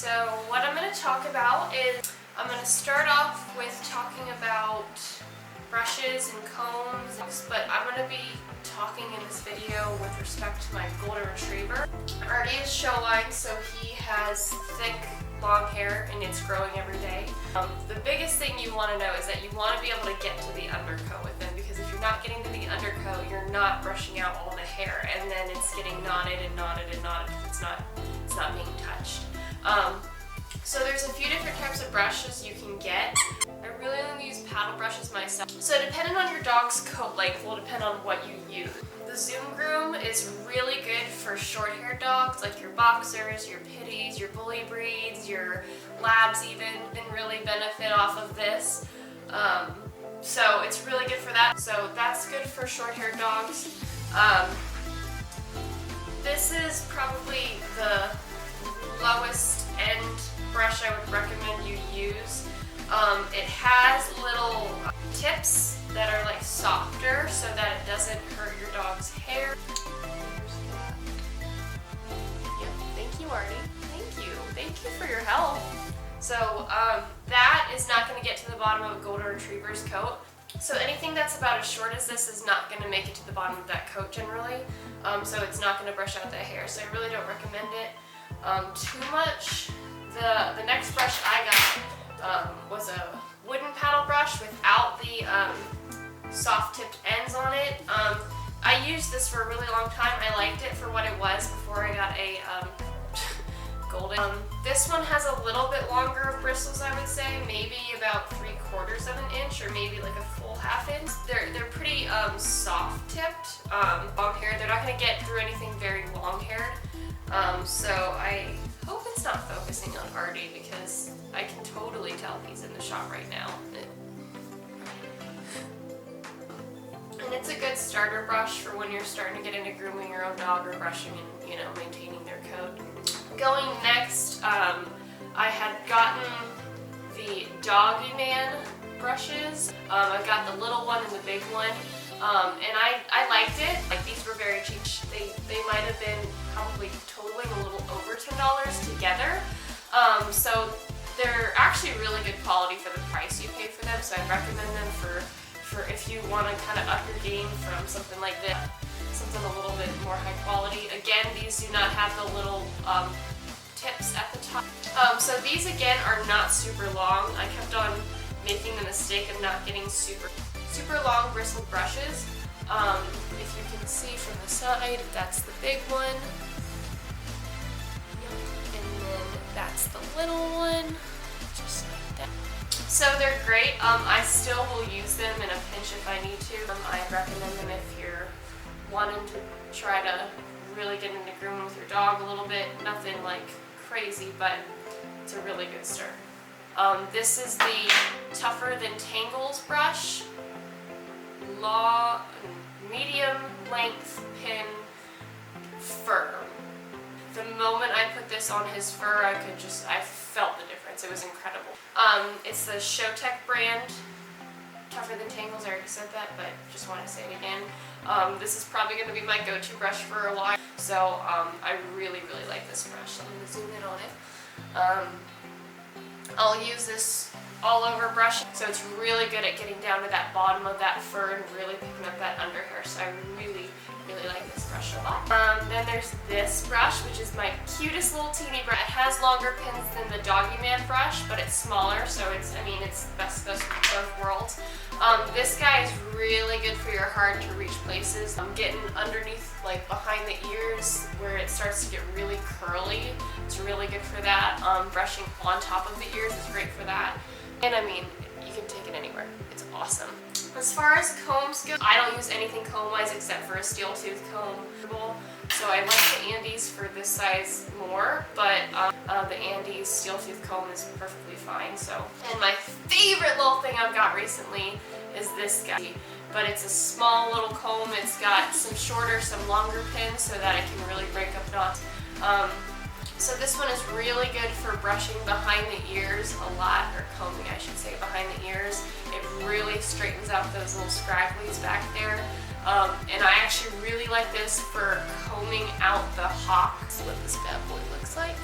So what I'm going to talk about is, I'm going to start off with talking about brushes and combs, but I'm going to be talking in this video with respect to my golden retriever. Artie is show line, so he has thick, long hair and it's growing every day. The biggest thing you want to know is that you want to be able to get to the undercoat with him, because if you're not getting to the undercoat, you're not brushing out all the hair, and then it's getting knotted and knotted and knotted. It's not being touched. So there's a few different types of brushes you can get. I really only use paddle brushes myself. So depending on your dog's coat length will depend on what you use. The Zoom Groom is really good for short-haired dogs, like your boxers, your pitties, your bully breeds, your labs even can really benefit off of this. So it's really good for that. So that's good for short-haired dogs. This is probably the lowest end brush I would recommend you use. It has little tips that are like softer so that it doesn't hurt your dog's hair. Yep, thank you, Artie. Thank you for your help. So that is not going to get to the bottom of a golden retriever's coat. So anything that's about as short as this is not going to make it to the bottom of that coat generally. So it's not going to brush out that hair. So I really don't recommend it too much. The next brush I got was a wooden paddle brush without the soft tipped ends on it. I used this for a really long time. I liked it for what it was before I got a golden. This one has a little bit longer of bristles, I would say, maybe about 3/4 of an inch or maybe like a full half inch. They're pretty soft tipped, long hair. They're not going to get through anything very long haired. So I hope it's not focusing on Artie, because I can totally tell he's in the shot right now. And it's a good starter brush for when you're starting to get into grooming your own dog or brushing and, you know, maintaining their coat. Going next, I had gotten the Doggy Man brushes. I got the little one and the big one. And I liked it. Like, these were very cheap. They might have been probably totaling a little over $10 together. So they're actually really good quality for the price you paid for them. So I recommend them for if you want to kind of up your game from something like this, something a little bit more high quality. Again, these do not have the little tips at the top. So these again are not super long. I kept on making the mistake of not getting super long bristled brushes. If you can see from the side, that's the big one. And then that's the little one, just like that. So they're great. I still will use them in a pinch if I need to. I recommend them if you're wanting to try to really get into grooming with your dog a little bit. Nothing like crazy, but it's a really good start. This is the Tuffer than Tangles brush. Medium length pin, firm. The moment I put this on his fur, I felt the difference. It was incredible. It's the Showtech brand, Tougher Than Tangles. I already said that, but just want to say it again. This is probably going to be my go-to brush for a while. So I really like this brush. I'm going to zoom in on it. I'll use this all over brush, so it's really good at getting down to that bottom of that fur and really picking up that under hair. So I really like this brush a lot. Then there's this brush, which is my cutest little teeny brush. It has longer pins than the Doggy Man brush, but it's smaller, so it's the best of both worlds. This guy is really good for your hard to reach places. Getting underneath, like behind the ears where it starts to get really curly. It's really good for that. Brushing on top of the ears is great for that. And I mean, you can take it anywhere. It's awesome. As far as combs go, I don't use anything comb-wise except for a steel tooth comb. So I like the Andis for this size more, but the Andis steel tooth comb is perfectly fine. So, and my favorite little thing I've got recently is this guy. But it's a small little comb. It's got some shorter, some longer pins so that I can really break up knots. So this one is really good for brushing behind the ears a lot, or combing I should say, behind the ears. It really straightens out those little scragglies back there. And I actually really like this for combing out the hocks. What this bad boy looks like.